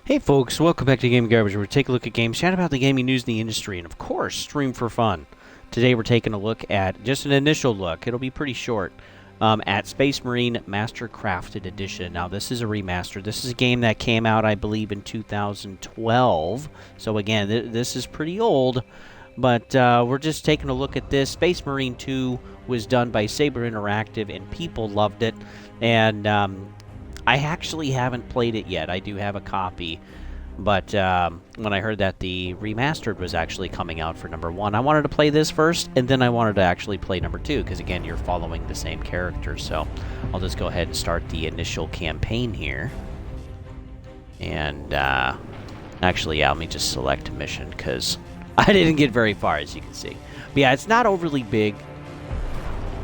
Hey folks, welcome back to Game Garbage, where we take a look at games, chat about the gaming news in the industry, and of course, stream for fun. Today we're taking a look at, just an initial look, it'll be pretty short, at Space Marine Master Crafted Edition. Now this is a remaster. This is a game that came out, I believe, in 2012. So again, this is pretty old, but we're just taking a look at this. Space Marine 2 was done by Saber Interactive, and people loved it. And I actually haven't played it yet. I do have a copy, but when I heard that the remastered was actually coming out for number 1, I wanted to play this first, and then I wanted to actually play number 2, because again, you're following the same character. So I'll just go ahead and start the initial campaign here. And actually, yeah, let me just select mission, because I didn't get very far, as you can see. But yeah, it's not overly big.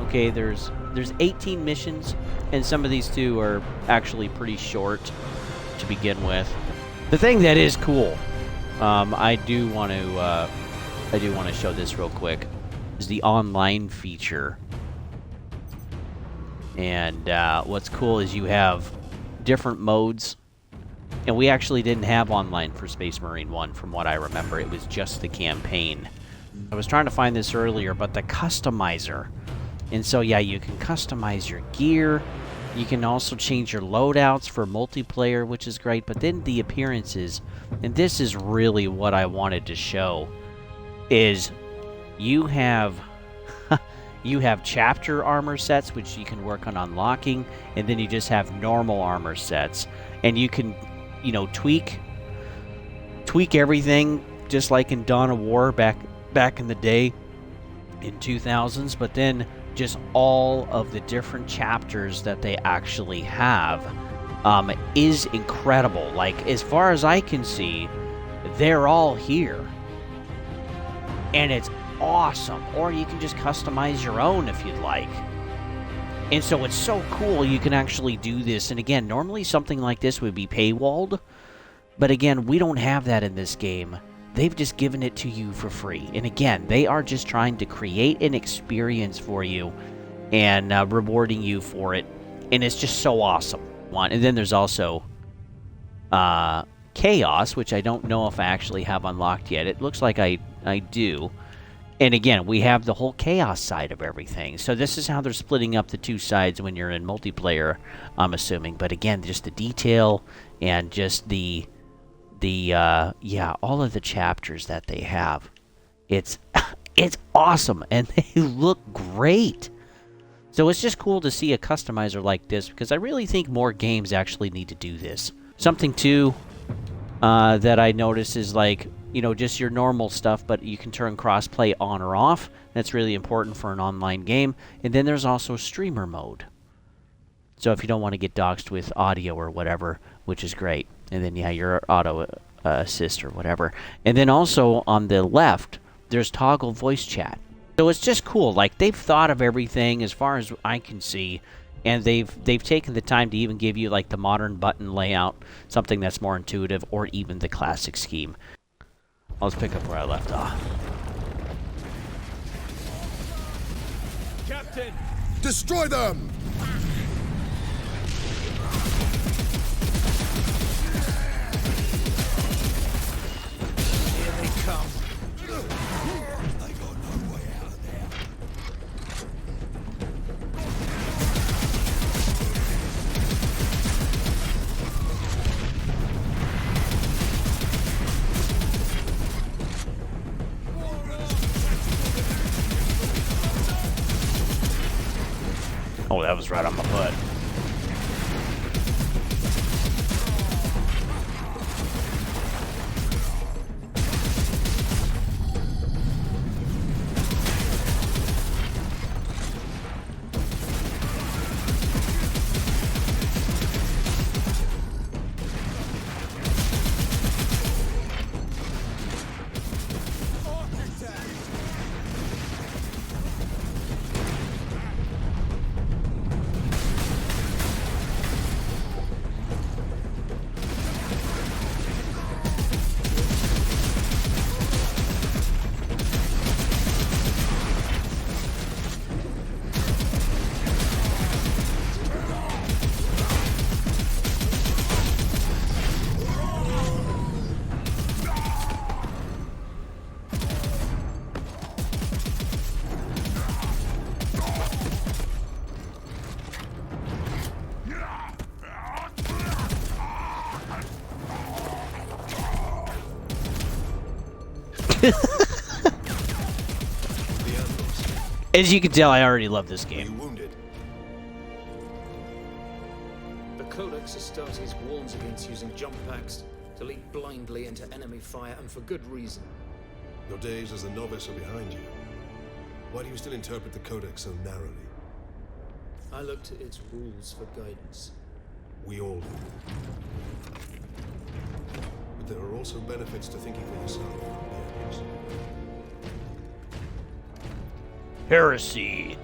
Okay, there's 18 missions, and some of these two are actually pretty short to begin with. The thing that is cool, I do want to show this real quick, is the online feature. And what's cool is you have different modes, and we actually didn't have online for Space Marine 1, from what I remember. It was just the campaign. I was trying to find this earlier, but the customizer. And so, yeah, you can customize your gear. You can also change your loadouts for multiplayer, which is great. But then the appearances, and this is really what I wanted to show, is you have you have chapter armor sets, which you can work on unlocking, and then you just have normal armor sets, and you can, you know, tweak everything just like in Dawn of War back in the day in 2000s, but then just all of the different chapters that they actually have is incredible. Like, as far as I can see, they're all here. And it's awesome. Or you can just customize your own if you'd like. And so it's so cool you can actually do this. And again, normally something like this would be paywalled. But again, we don't have that in this game. They've just given it to you for free. And again, they are just trying to create an experience for you and rewarding you for it. And it's just so awesome. And then there's also Chaos, which I don't know if I actually have unlocked yet. It looks like I do. And again, we have the whole Chaos side of everything. So this is how they're splitting up the two sides when you're in multiplayer, I'm assuming. But again, just the detail and just yeah, all of the chapters that they have, it's awesome, and they look great. So it's just cool to see a customizer like this, because I really think more games actually need to do this. Something too that I notice is, like, you know, just your normal stuff, but you can turn crossplay on or off. That's really important for an online game. And then there's also streamer mode. So if you don't want to get doxxed with audio or whatever, which is great. And then, yeah, your auto assist or whatever. And then also on the left, there's toggle voice chat. So it's just cool. Like, they've thought of everything as far as I can see. And they've taken the time to even give you, like, the modern button layout, something that's more intuitive, or even the classic scheme. I'll just pick up where I left off. Captain! Destroy them! Here they come. I got no way out of there. Oh, that was right on my butt. The animals. As you can tell, I already love this Are you game. wounded? The Codex Astartes warns against using jump packs to leap blindly into enemy fire, and for good reason. Your days as a novice are behind you. Why do you still interpret the Codex so narrowly? I look to its rules for guidance. We all do. But there are also benefits to thinking for yourself, Beatrice. Heresy.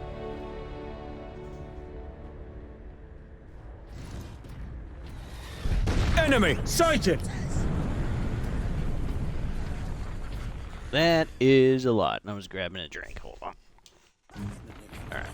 Enemy sighted! That is a lot. I was grabbing a drink. Hold on. All right.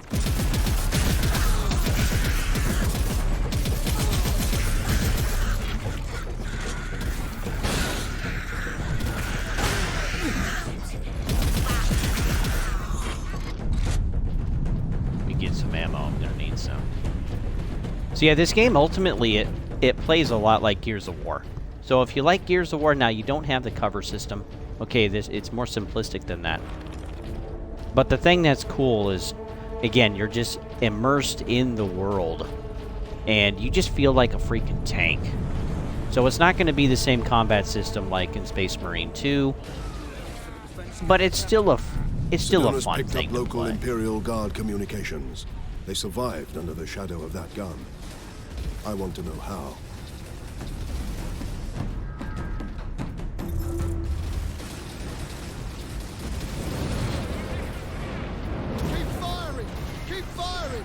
Let me get some ammo. I'm gonna need some. So yeah, this game ultimately it plays a lot like Gears of War. So if you like Gears of War, now you don't have the cover system. Okay, it's more simplistic than that. But the thing that's cool is, again, you're just immersed in the world, and you just feel like a freaking tank. So it's not going to be the same combat system like in Space Marine 2, but it's still a Sedona's fun picked thing up to local play. Imperial Guard communications. They survived under the shadow of that gun. I want to know how. Keep firing! Keep firing!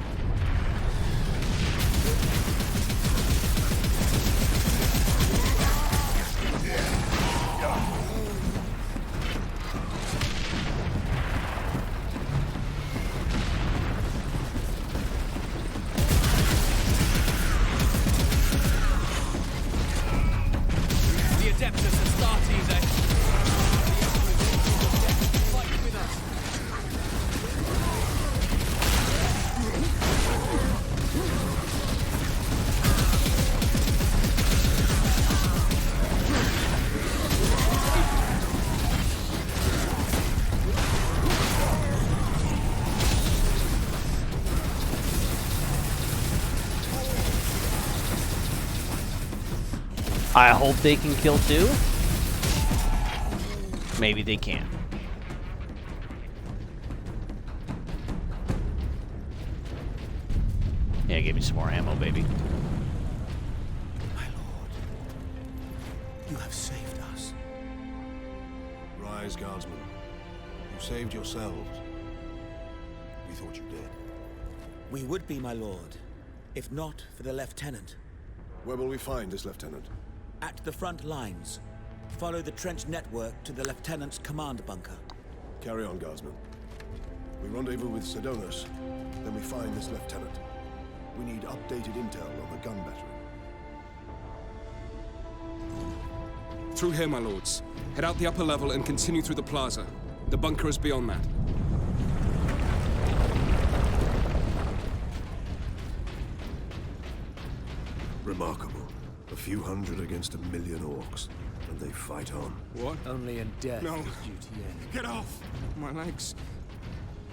The Adeptus Astartes, eh? Fight with us. I hope they can kill too. Maybe they can. Yeah, give me some more ammo, baby. My lord, you have saved us. Rise, Guardsmen. You saved yourselves. We thought you dead. We would be, my lord, if not for the lieutenant. Where will we find this lieutenant? At the front lines. Follow the trench network to the lieutenant's command bunker. Carry on, Guardsmen. We rendezvous with Sedonas, then we find this lieutenant. We need updated intel on the gun battery. Through here, my lords. Head out the upper level and continue through the plaza. The bunker is beyond that. Remarkable. A few hundred against 1,000,000 orcs, and they fight on. What? Only in death No. does duty end. Get off! My legs.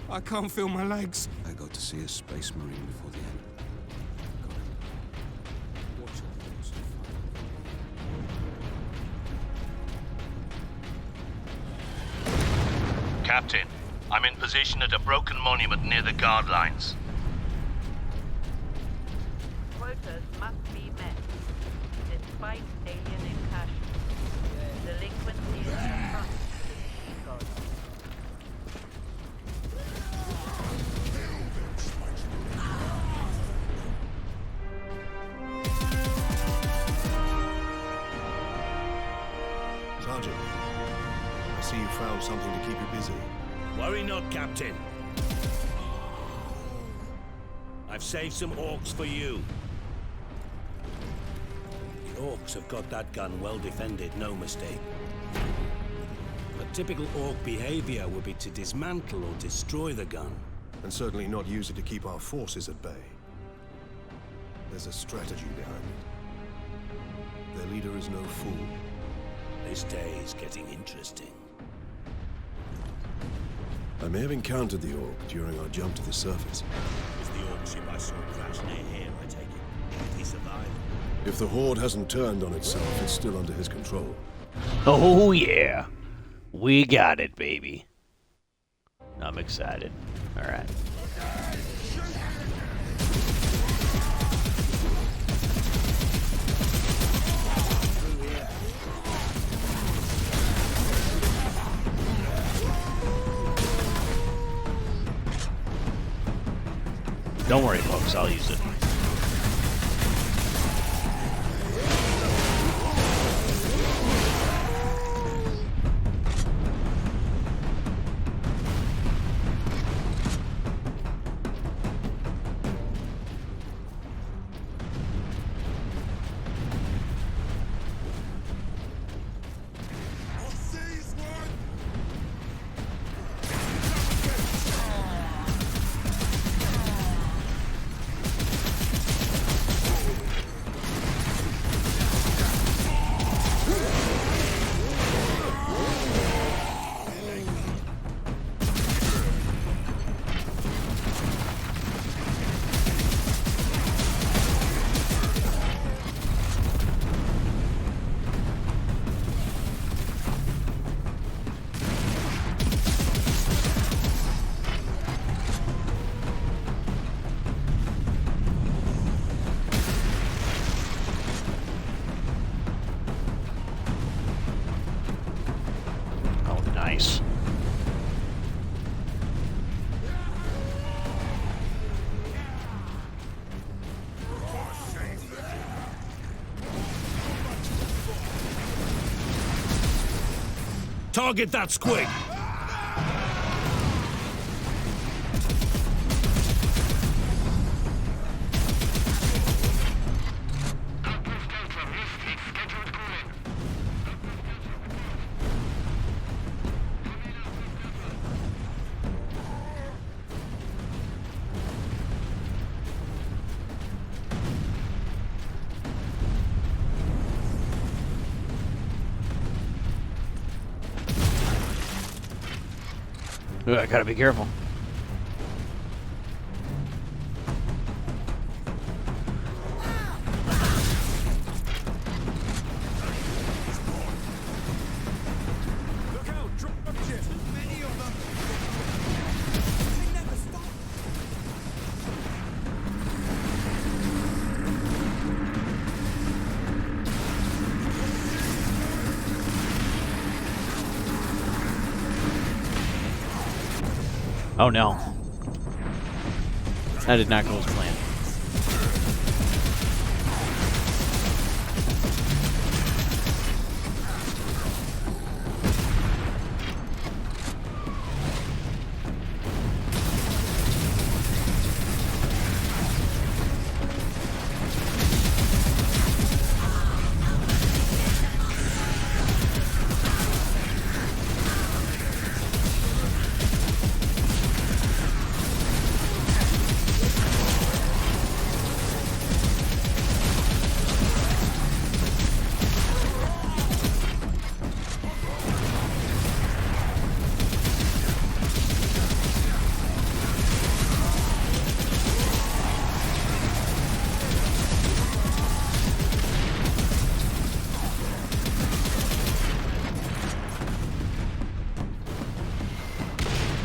I can't feel my legs. I got to see a Space Marine before the end. Watch your thoughts. Captain, I'm in position at a broken monument near the guard lines. Quotas must be met, despite alien incursions. Delinquency is a front to the god. Sergeant, I see you found something to keep you busy. Worry not, Captain. I've saved some orcs for you. The orcs have got that gun well defended, no mistake. But typical orc behavior would be to dismantle or destroy the gun. And certainly not use it to keep our forces at bay. There's a strategy behind it. Their leader is no fool. This day is getting interesting. I may have encountered the orc during our jump to the surface. Was the orc ship I saw crash near here, I take it? Did he survive? If the Horde hasn't turned on itself, it's still under his control. Oh yeah, we got it, baby. I'm excited. All right. Don't worry, folks. I'll use it. Nice. Target that squig! Ooh, I gotta be careful. Look out! Drop ship! Too many of them! They never stop! Oh no. That did not go as planned.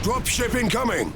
Dropship incoming!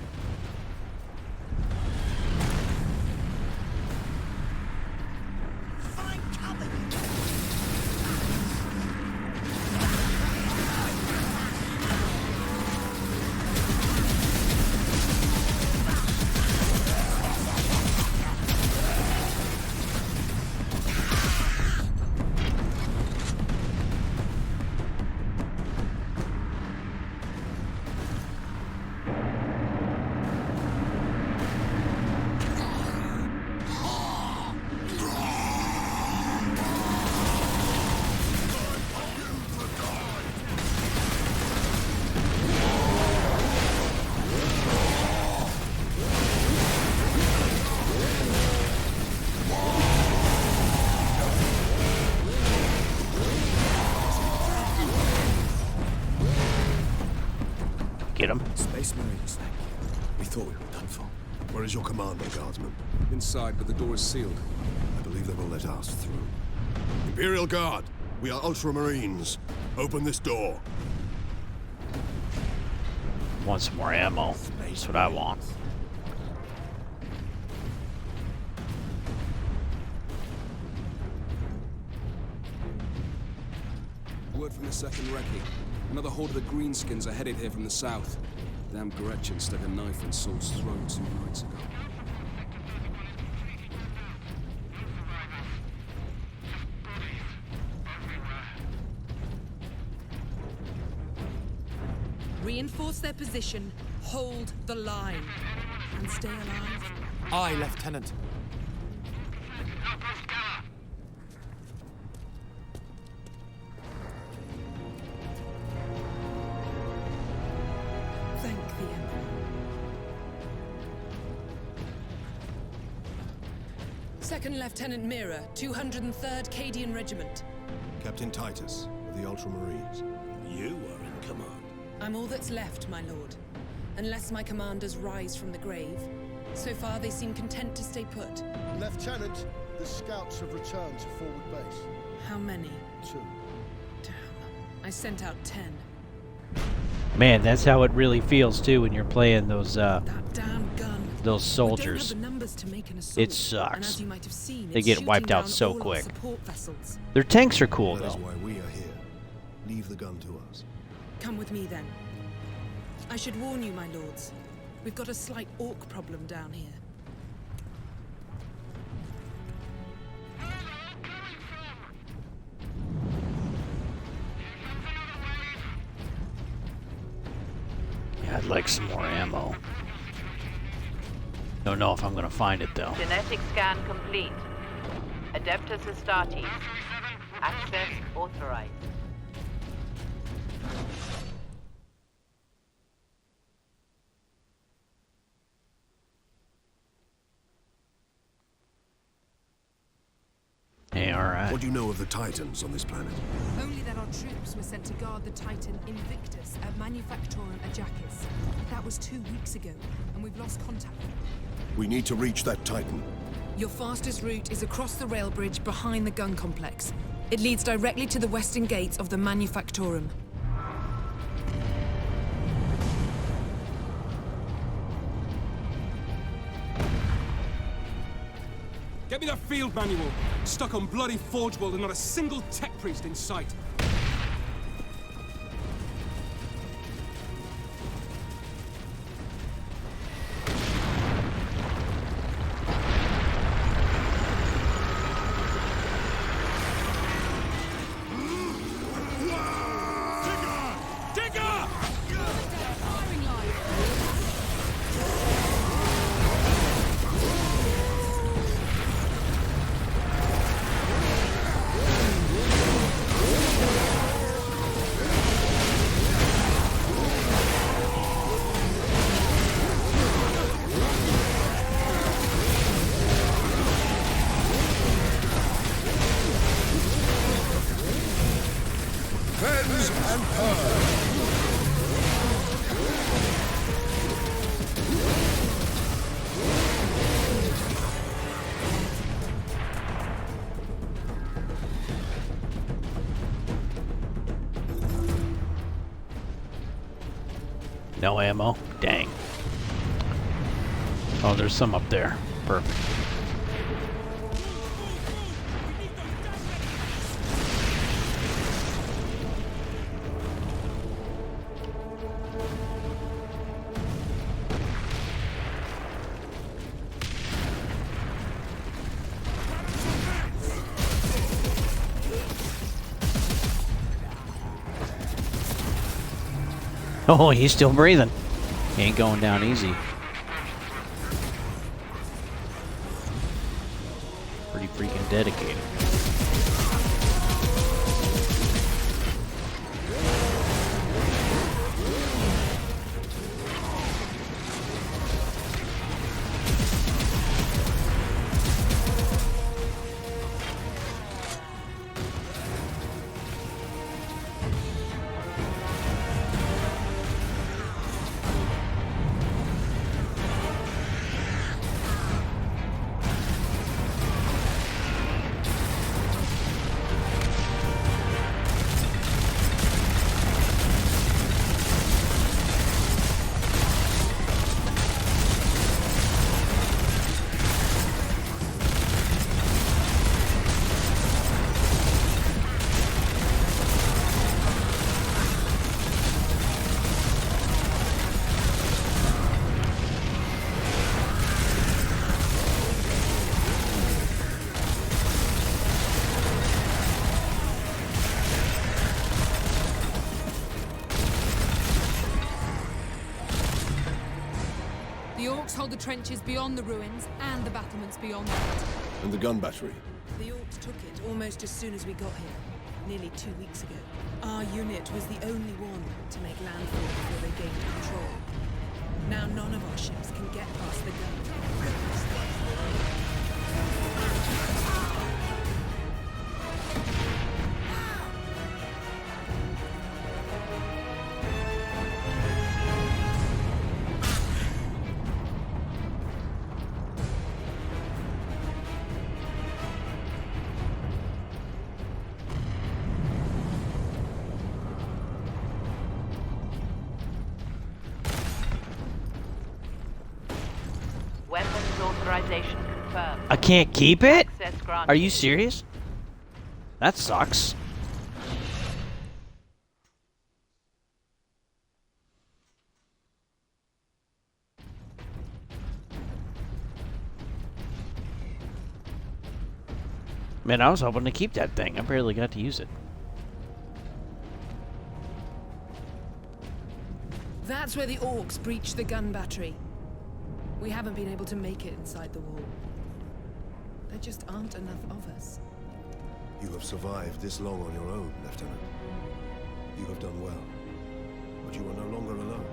Get him. Space Marines, thank you. We thought we were done for. Where is your commander, Guardsman? Inside, but the door is sealed. I believe they will let us through. Imperial Guard, we are Ultramarines. Open this door. Want some more ammo. That's what I want. Word from the second recce. Another horde of the Greenskins are headed here from the south. Damn Gretchen stuck a knife in Saul's throat 2 nights ago. Reinforce their position, hold the line, and stay alive. Aye, Lieutenant. Thank the Emperor. 2nd Lieutenant Mira, 203rd Cadian Regiment. Captain Titus of the Ultramarines. You are in command. I'm all that's left, my lord. Unless my commanders rise from the grave. So far, they seem content to stay put. Lieutenant, the scouts have returned to forward base. How many? 2. Damn. I sent out 10. Man, that's how it really feels too when you're playing those That damn gun. those We soldiers. don't have the numbers to make an assault. It And sucks. as you might have seen, They it's get shooting wiped out down so all our quick. support vessels. Their tanks are cool That is though. why we are here. Leave the gun to us. Come with me then. I should warn you, my lords. We've got a slight orc problem down here. Yeah, I'd like some more ammo. Don't know if I'm gonna find it though. Genetic scan complete. Adeptus Astartes. Access authorized. Hey, alright. What do you know of the Titans on this planet? Only that our troops were sent to guard the Titan Invictus at Manufactorum Ajakis. That was 2 weeks ago, and we've lost contact with them. We need to reach that Titan. Your fastest route is across the rail bridge behind the gun complex. It leads directly to the western gates of the Manufactorum. Get me that field manual. Stuck on bloody Forge World and not a single tech priest in sight. Fens and purge. No ammo? Dang. Oh, there's some up there. Perfect. Oh, he's still breathing. He ain't going down easy. Pretty freaking dedicated. hold the trenches beyond the ruins and the battlements beyond that. And the gun battery? The Orcs took it almost as soon as we got here, nearly 2 weeks ago. Our unit was the only one to make landfall before they gained control. Now none of our ships can get past the gun. Weapons authorization confirmed. I can't keep it? Access granted. Are you serious? That sucks. Man, I was hoping to keep that thing. I barely got to use it. That's where the Orcs breached the gun battery. We haven't been able to make it inside the wall. There just aren't enough of us. You have survived this long on your own, Lieutenant. You have done well. But you are no longer alone.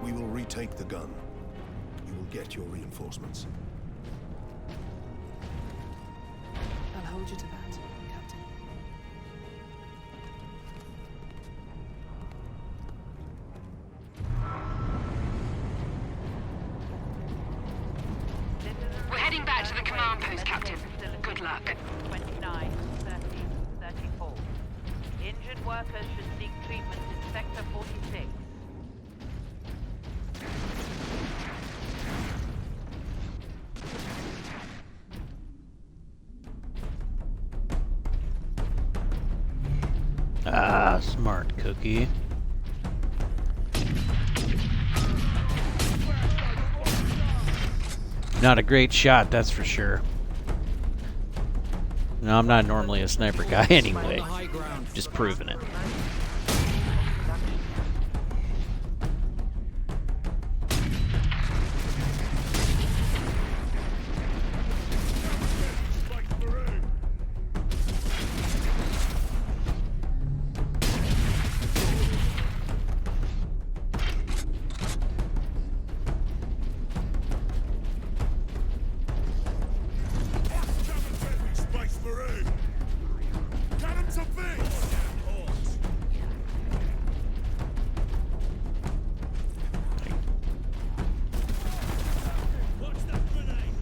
We will retake the gun. You will get your reinforcements. I'll hold you to that, Captain. We're heading back to the command post, Captain. Good luck. 29, 30, 34. Injured workers should seek treatment in Sector 46. Ah, smart cookie. Not a great shot, that's for sure. No, I'm not normally a sniper guy anyway. Just proving it. Space Marine! Get him to bits! Watch that grenade!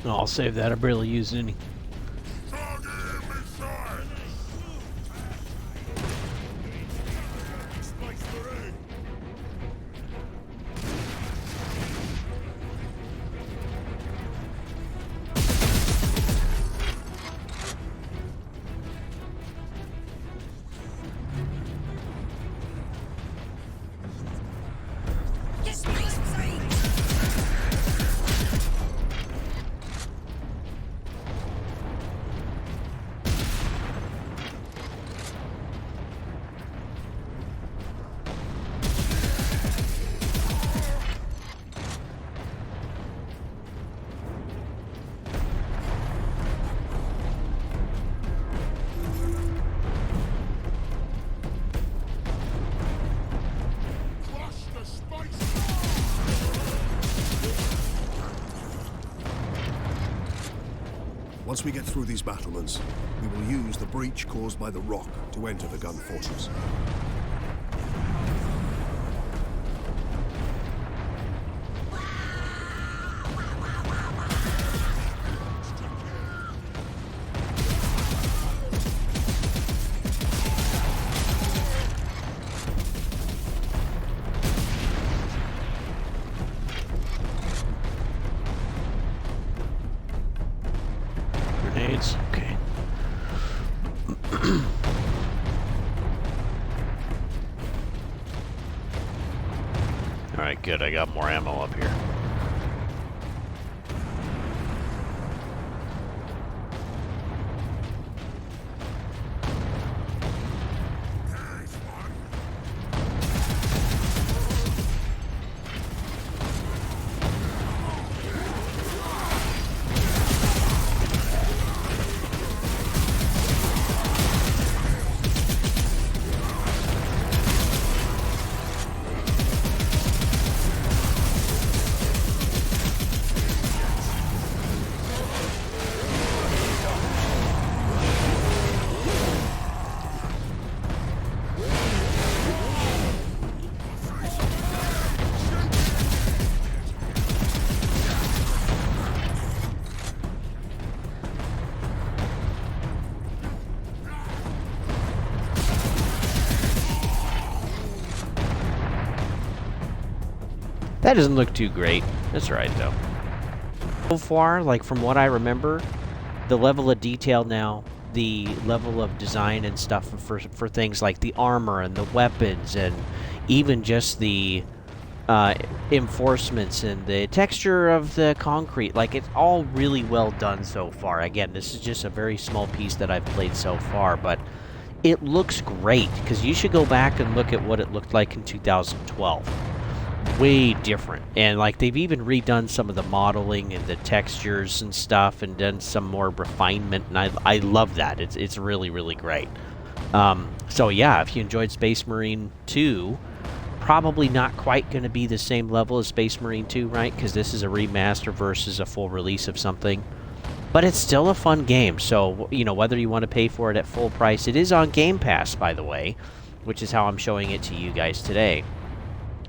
No, I'll save that. I barely used any. Target him inside! Space Marine! Crush the space! Once we get through these battlements, we will use the breach caused by the rock to enter the gun fortress. Grenades. Okay. Alright. good. I got more ammo up here. That doesn't look too great. That's right, though. So far, like from what I remember, the level of detail now, the level of design and stuff for things like the armor and the weapons and even just the enforcements and the texture of the concrete, like it's all really well done so far. Again, this is just a very small piece that I've played so far, but it looks great because you should go back and look at what it looked like in 2012. Way different, and like they've even redone some of the modeling and the textures and stuff and done some more refinement, and I love that. It's really, really great. So yeah, if you enjoyed Space Marine 2, probably not quite going to be the same level as Space Marine 2, right? Because this is a remaster versus a full release of something. But it's still a fun game, so, you know, whether you want to pay for it at full price, it is on Game Pass, by the way, which is how I'm showing it to you guys today.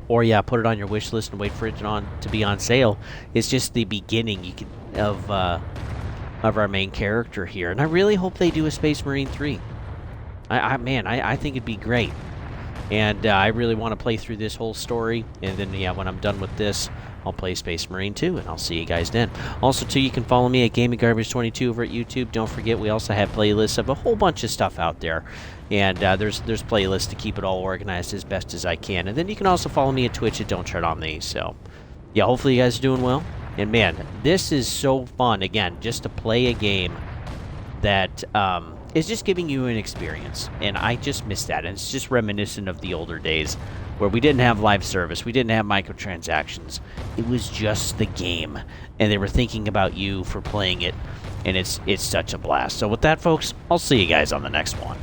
Or, yeah, put it on your wish list and wait for it to be on sale. It's just the beginning of our main character here. And I really hope they do a Space Marine 3. Man, I think it'd be great. And I really want to play through this whole story. And then, yeah, when I'm done with this, I'll play Space Marine 2, and I'll see you guys then. Also, too, you can follow me at GamingGarbage22 over at YouTube. Don't forget, we also have playlists of a whole bunch of stuff out there. And there's playlists to keep it all organized as best as I can. And then you can also follow me at Twitch at Don't Tread on Me. So, yeah, hopefully you guys are doing well. And, man, this is so fun, again, just to play a game that is just giving you an experience. And I just miss that. And it's just reminiscent of the older days where we didn't have live service, we didn't have microtransactions. It was just the game, and they were thinking about you for playing it, and it's such a blast. So with that, folks, I'll see you guys on the next one.